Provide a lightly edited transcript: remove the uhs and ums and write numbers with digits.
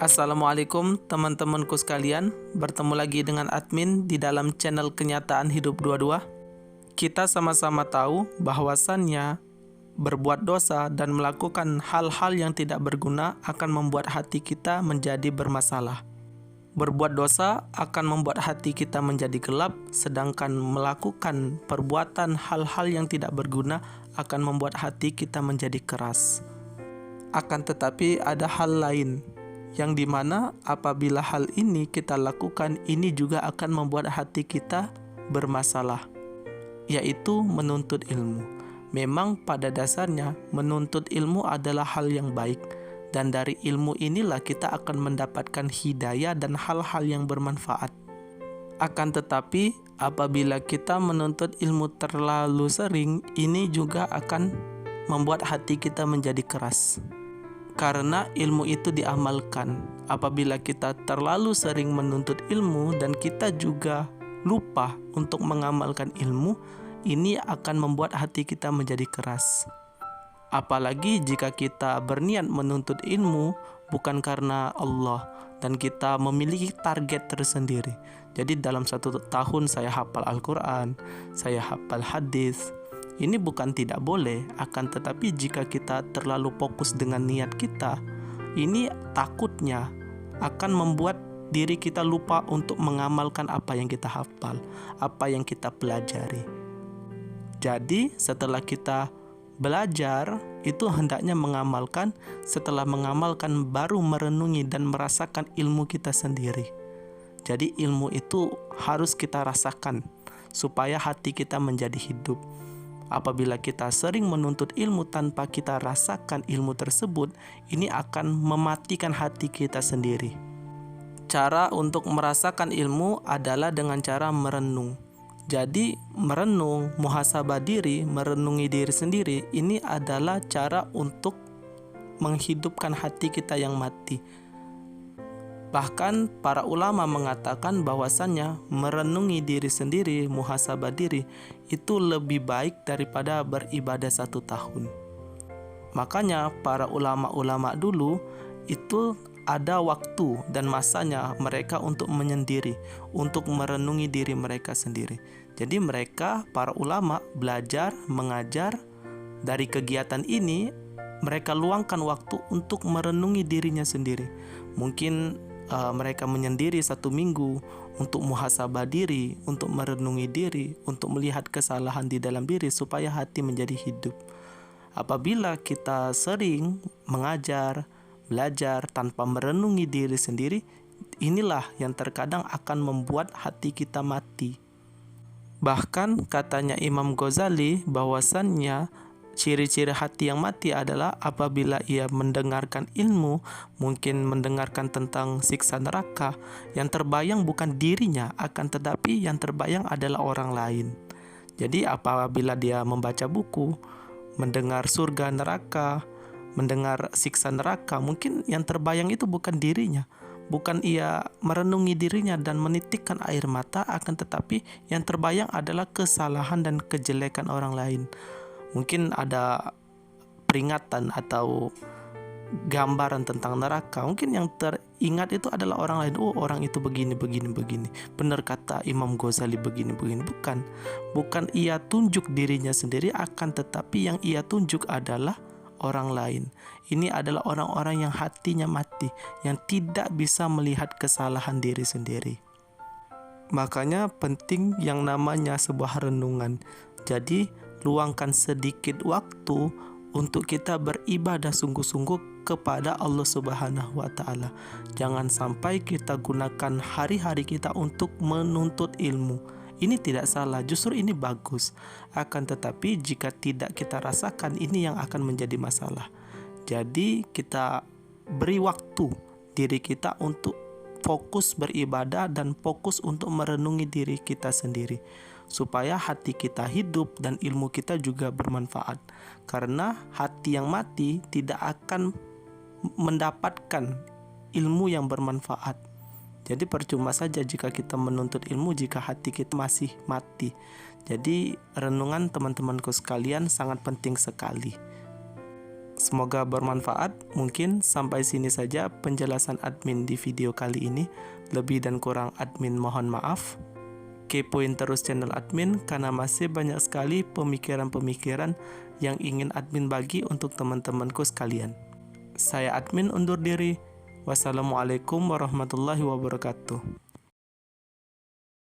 Assalamualaikum teman-temanku sekalian, bertemu lagi dengan admin di dalam channel Kenyataan Hidup 22. Kita sama-sama tahu bahwasannya berbuat dosa dan melakukan hal-hal yang tidak berguna akan membuat hati kita menjadi bermasalah. Berbuat dosa akan membuat hati kita menjadi gelap, sedangkan melakukan perbuatan hal-hal yang tidak berguna akan membuat hati kita menjadi keras. Akan tetapi ada hal lain, yang dimana apabila hal ini kita lakukan, ini juga akan membuat hati kita bermasalah, yaitu menuntut ilmu. Memang pada dasarnya menuntut ilmu adalah hal yang baik, dan dari ilmu inilah kita akan mendapatkan hidayah dan hal-hal yang bermanfaat. Akan tetapi apabila kita menuntut ilmu terlalu sering, ini juga akan membuat hati kita menjadi keras. Karena ilmu itu diamalkan. Apabila kita terlalu sering menuntut ilmu dan kita juga lupa untuk mengamalkan ilmu, ini akan membuat hati kita menjadi keras. Apalagi jika kita berniat menuntut ilmu bukan karena Allah dan kita memiliki target tersendiri. Jadi dalam 1 tahun saya hafal Al-Quran, saya hafal hadis. Ini bukan tidak boleh, akan tetapi jika kita terlalu fokus dengan niat kita, ini takutnya akan membuat diri kita lupa untuk mengamalkan apa yang kita hafal, apa yang kita pelajari. Jadi setelah kita belajar, itu hendaknya mengamalkan, setelah mengamalkan baru merenungi dan merasakan ilmu kita sendiri. Jadi ilmu itu harus kita rasakan, supaya hati kita menjadi hidup. Apabila kita sering menuntut ilmu tanpa kita rasakan ilmu tersebut, ini akan mematikan hati kita sendiri. Cara untuk merasakan ilmu adalah dengan cara merenung. Jadi merenung, muhasabah diri, merenungi diri sendiri, ini adalah cara untuk menghidupkan hati kita yang mati. Bahkan para ulama mengatakan bahwasannya merenungi diri sendiri, muhasabah diri, itu lebih baik daripada beribadah 1 tahun. Makanya para ulama-ulama dulu itu ada waktu dan masanya mereka untuk menyendiri, untuk merenungi diri mereka sendiri. Jadi mereka, para ulama, belajar, mengajar. Dari kegiatan ini mereka luangkan waktu untuk merenungi dirinya sendiri. Mungkin mereka menyendiri 1 minggu untuk muhasabah diri, untuk merenungi diri, untuk melihat kesalahan di dalam diri supaya hati menjadi hidup. Apabila kita sering mengajar, belajar tanpa merenungi diri sendiri, inilah yang terkadang akan membuat hati kita mati. Bahkan katanya Imam Ghazali bahwasannya ciri-ciri hati yang mati adalah apabila ia mendengarkan ilmu, mungkin mendengarkan tentang siksa neraka, yang terbayang bukan dirinya, akan tetapi yang terbayang adalah orang lain. Jadi apabila dia membaca buku, mendengar surga neraka, mendengar siksa neraka, mungkin yang terbayang itu bukan dirinya, bukan ia merenungi dirinya dan menitikkan air mata, akan tetapi yang terbayang adalah kesalahan dan kejelekan orang lain. Mungkin ada peringatan atau gambaran tentang neraka. Mungkin yang teringat itu adalah orang lain. Oh, orang itu begini. Benar kata Imam Ghazali begini. Bukan ia tunjuk dirinya sendiri, akan tetapi yang ia tunjuk adalah orang lain. Ini adalah orang-orang yang hatinya mati, yang tidak bisa melihat kesalahan diri sendiri. Makanya penting yang namanya sebuah renungan. Jadi luangkan sedikit waktu untuk kita beribadah sungguh-sungguh kepada Allah Subhanahu wa Ta'ala. Jangan sampai kita gunakan hari-hari kita untuk menuntut ilmu. Ini tidak salah, justru ini bagus. Akan tetapi jika tidak kita rasakan, ini yang akan menjadi masalah. Jadi kita beri waktu diri kita untuk fokus beribadah dan fokus untuk merenungi diri kita sendiri, supaya hati kita hidup dan ilmu kita juga bermanfaat. Karena hati yang mati tidak akan mendapatkan ilmu yang bermanfaat. Jadi percuma saja jika kita menuntut ilmu jika hati kita masih mati. Jadi renungan teman-temanku sekalian sangat penting sekali. Semoga bermanfaat. Mungkin sampai sini saja penjelasan admin di video kali ini. Lebih dan kurang admin mohon maaf. Kepoin terus channel admin karena masih banyak sekali pemikiran-pemikiran yang ingin admin bagi untuk teman-temanku sekalian. Saya admin undur diri. Wassalamualaikum warahmatullahi wabarakatuh.